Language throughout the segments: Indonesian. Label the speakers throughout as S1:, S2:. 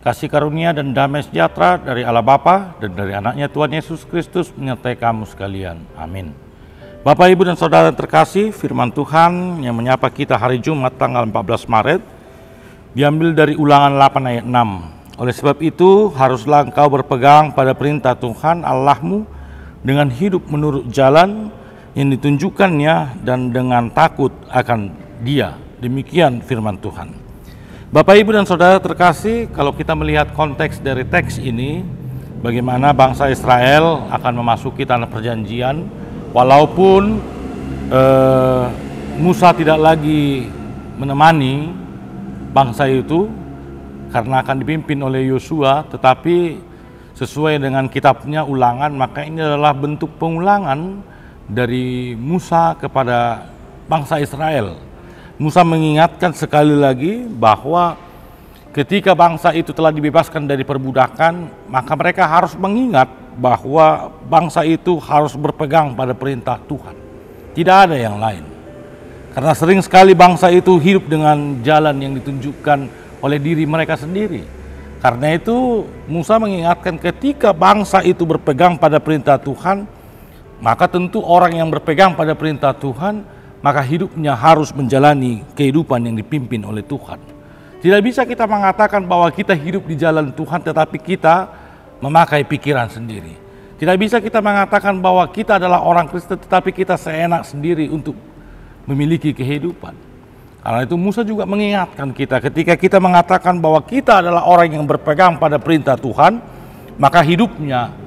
S1: Kasih karunia dan damai sejahtera dari Allah Bapa dan dari anaknya Tuhan Yesus Kristus menyertai kamu sekalian. Amin. Bapak, Ibu, dan Saudara terkasih, firman Tuhan yang menyapa kita hari Jumat tanggal 14 Maret diambil dari Ulangan 8 ayat 6. Oleh sebab itu, haruslah engkau berpegang pada perintah Tuhan Allahmu dengan hidup menurut jalan yang ditunjukkannya dan dengan takut akan Dia. Demikian firman Tuhan. Bapak, Ibu, dan Saudara terkasih, kalau kita melihat konteks dari teks ini, bagaimana bangsa Israel akan memasuki tanah perjanjian, walaupun Musa tidak lagi menemani bangsa itu, karena akan dipimpin oleh Yosua, tetapi sesuai dengan kitabnya Ulangan, maka ini adalah bentuk pengulangan dari Musa kepada bangsa Israel. Musa mengingatkan sekali lagi bahwa ketika bangsa itu telah dibebaskan dari perbudakan, maka mereka harus mengingat bahwa bangsa itu harus berpegang pada perintah Tuhan. Tidak ada yang lain. Karena sering sekali bangsa itu hidup dengan jalan yang ditunjukkan oleh diri mereka sendiri. Karena itu Musa mengingatkan ketika bangsa itu berpegang pada perintah Tuhan, maka tentu orang yang berpegang pada perintah Tuhan maka hidupnya harus menjalani kehidupan yang dipimpin oleh Tuhan. Tidak bisa kita mengatakan bahwa kita hidup di jalan Tuhan tetapi kita memakai pikiran sendiri. Tidak bisa kita mengatakan bahwa kita adalah orang Kristen tetapi kita seenak sendiri untuk memiliki kehidupan. Karena itu Musa juga mengingatkan kita ketika kita mengatakan bahwa kita adalah orang yang berpegang pada perintah Tuhan, maka hidupnya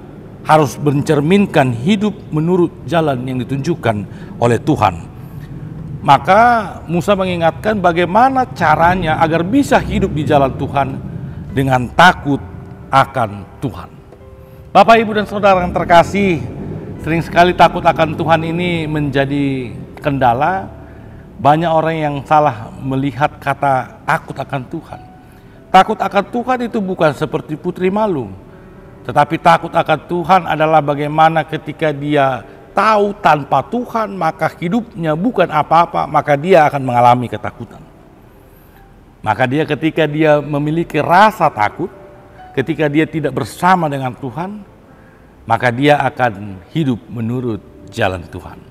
S1: harus mencerminkan hidup menurut jalan yang ditunjukkan oleh Tuhan. Maka Musa mengingatkan bagaimana caranya agar bisa hidup di jalan Tuhan dengan takut akan Tuhan. Bapak, Ibu, dan Saudara yang terkasih, sering sekali takut akan Tuhan ini menjadi kendala. Banyak orang yang salah melihat kata takut akan Tuhan. Takut akan Tuhan itu bukan seperti putri malu, tetapi takut akan Tuhan adalah bagaimana ketika dia tahu tanpa Tuhan maka hidupnya bukan apa-apa, maka dia akan mengalami ketakutan. Maka dia ketika dia memiliki rasa takut, ketika dia tidak bersama dengan Tuhan, maka dia akan hidup menurut jalan Tuhan.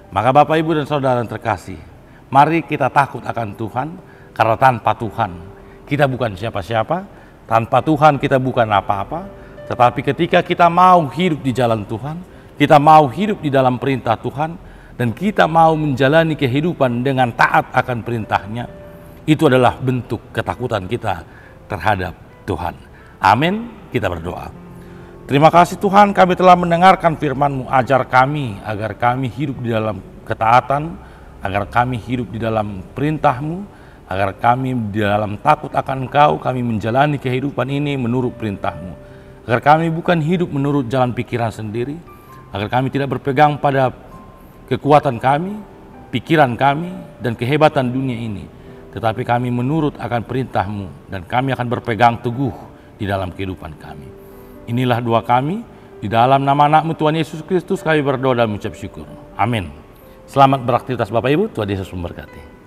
S1: Maka Bapak, Ibu, dan Saudara yang terkasih, mari kita takut akan Tuhan, karena tanpa Tuhan kita bukan siapa-siapa, tanpa Tuhan kita bukan apa-apa, tetapi ketika kita mau hidup di jalan Tuhan, kita mau hidup di dalam perintah Tuhan, dan kita mau menjalani kehidupan dengan taat akan perintahnya, itu adalah bentuk ketakutan kita terhadap Tuhan. Amin. Kita berdoa. Terima kasih Tuhan, kami telah mendengarkan firman-Mu. Ajar kami agar kami hidup di dalam ketaatan, agar kami hidup di dalam perintah-Mu, agar kami di dalam takut akan Engkau, kami menjalani kehidupan ini menurut perintah-Mu. Agar kami bukan hidup menurut jalan pikiran sendiri, agar kami tidak berpegang pada kekuatan kami, pikiran kami, dan kehebatan dunia ini, tetapi kami menurut akan perintah-Mu, dan kami akan berpegang teguh di dalam kehidupan kami. Inilah doa kami, di dalam nama anak-Mu Tuhan Yesus Kristus kami berdoa dan mengucap syukur. Amin. Selamat beraktivitas Bapak Ibu, Tuhan Yesus memberkati.